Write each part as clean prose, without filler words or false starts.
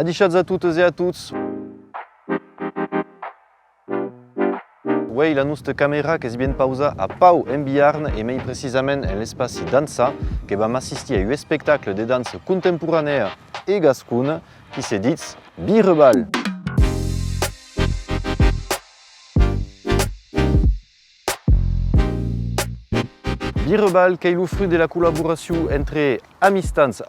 Adichatz a toutes et a tous. Oui, la nostra caméra qui est bien pausa a Pau en Biarn et mais précisément en l'espace dansa qui va m'assister à un spectacle de danse contemporaine et gascune qui se dit Birebal. Birebal qui est le fruit de la collaboration entre Amistanza,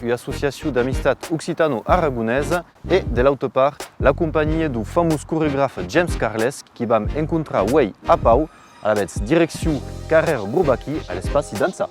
une association d'amistad occitano-aragonaise, et de l'autre part, la compagnie du fameux chorégraphe James Carles qui va rencontrer à Pau à la direction Carrer Bourbaki à l'espace dansa.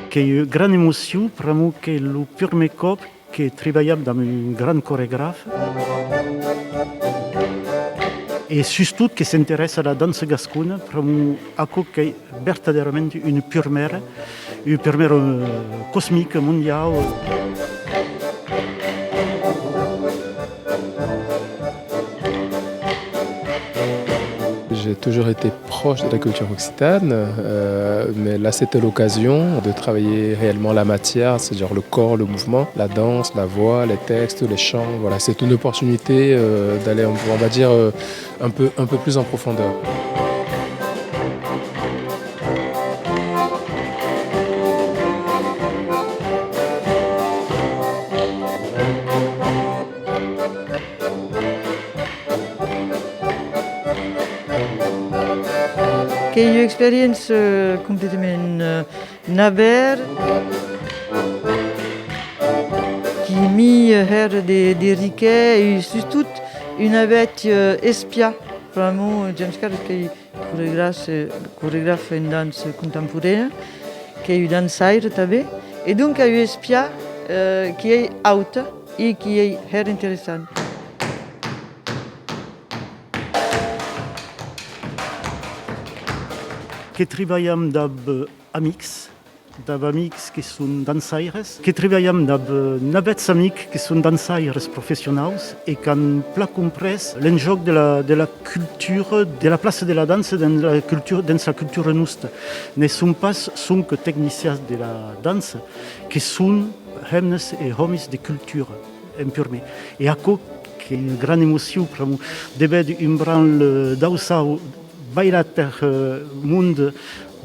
Che è una grande emozione per me che è il primo cop che lavoriamo con un grande coreografo e soprattutto che si interessa alla danza gascona per me che è veramente una pionniera cosmique mondiale. J'ai toujours été proche de la culture occitane, mais là c'était l'occasion de travailler réellement la matière, c'est-à-dire le corps, le mouvement, la danse, la voix, les textes, les chants. Voilà, c'est une opportunité d'aller, on va dire, un peu plus en profondeur. Che è un'esperienza completamente nouvelle qui mi des riquets et surtout une bête espia. Vraiment, James Carles qui est chorégraphe en danse contemporaine, qui est dansaire aussi, et donc une espia qui est haute et qui est très intéressante. Che lavoriamo con amici che sono danzaires, che lavoriamo con 9 amici che sono danzaires professionnels e che hanno compreso l'enjeu della cultura, della place della danza dans la cultura nostra. Ne sono pas che tecniciens della danza, che sono femmes e uomini di cultura, per me. E ecco che è una grande emozione per me di vedere un branle dausau bailar per monde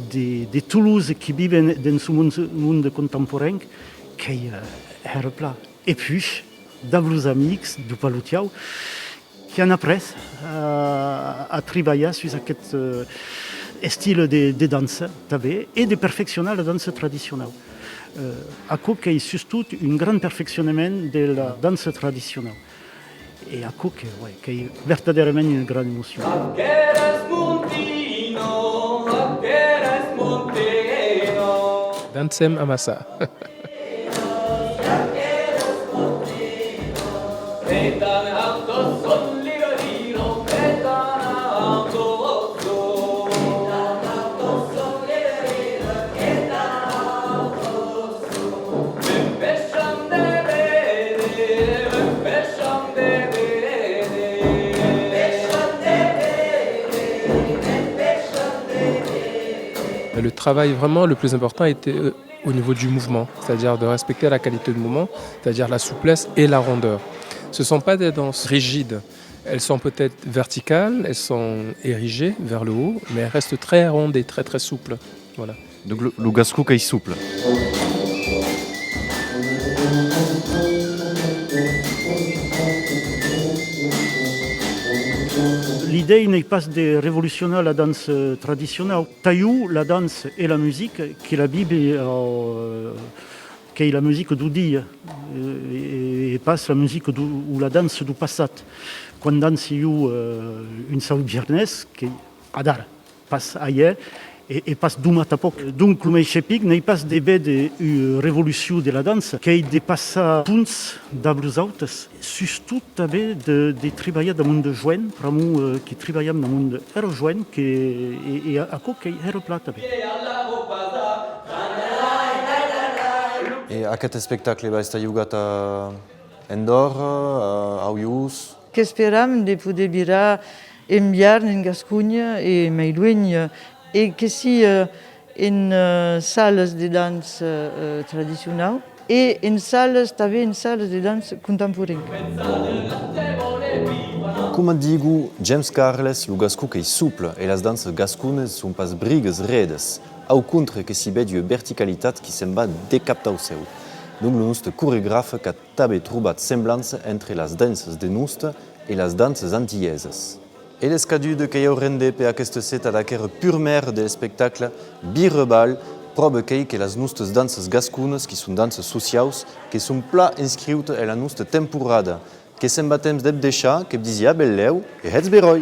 de Toulouse qui vivent dans ce monde contemporain qui est replat. Et puis, d'avoir amis du Palutiao qui ont appris à travailler sur cet style de danse et de perfectionner la danse traditionnelle. À quoi qu'il y a surtout un grand perfectionnement de la danse traditionnelle. Et à quoi qu'il y a véritablement une grande émotion. Dansem Amasa. Le travail vraiment le plus important était au niveau du mouvement, c'est-à-dire de respecter la qualité de mouvement, c'est-à-dire la souplesse et la rondeur. Ce ne sont pas des danses rigides, elles sont peut-être verticales, elles sont érigées vers le haut, mais elles restent très rondes et très très souples. Voilà. Donc le gascou qui est souple. L'idée n'est pas de révolutionner la danse traditionnelle. Taillou, la danse et la musique, qui est la Bible, qui est la musique du dia, et pas la musique ou la danse du passé. Quand danse une salle viernes, qui adore, passe ailleurs, e pas dumat a poc. Donc, com aixepic, n'hi pas d'haver revolució de la dansa, que hi de passar punts d'arbres altes, sustot també de treballar damunt de joent, pramo que treballem damunt de joent, que a coc era pla també. Et aquest spectacle va estar jugat a Andorra, a Auyus. Que esperam de poder virar en Biarn, en Gascunya e mai lluny, e que si en sales de dansa tradicional e en sales, també en sales de dansa contemporània. Com digo, James Carles, lo gascú que é suple e las danses gascunes són pas brigues redes, au contra que si vede verticalitat que se'n va decaptar o seu. Donc le nostre coreograf que també trobat semblança entre las danses de nostre e las danses antilleses. Et l'escadude que heu rende per aquesta seta d'aquera pur mer del spectacle Birebal prova que las nostres danses gascunes, que són danses socials, que són pla inscriutes en la nostra temporada, que se'n va temps d'eb deixar, que dizia belleu, e hets beroi!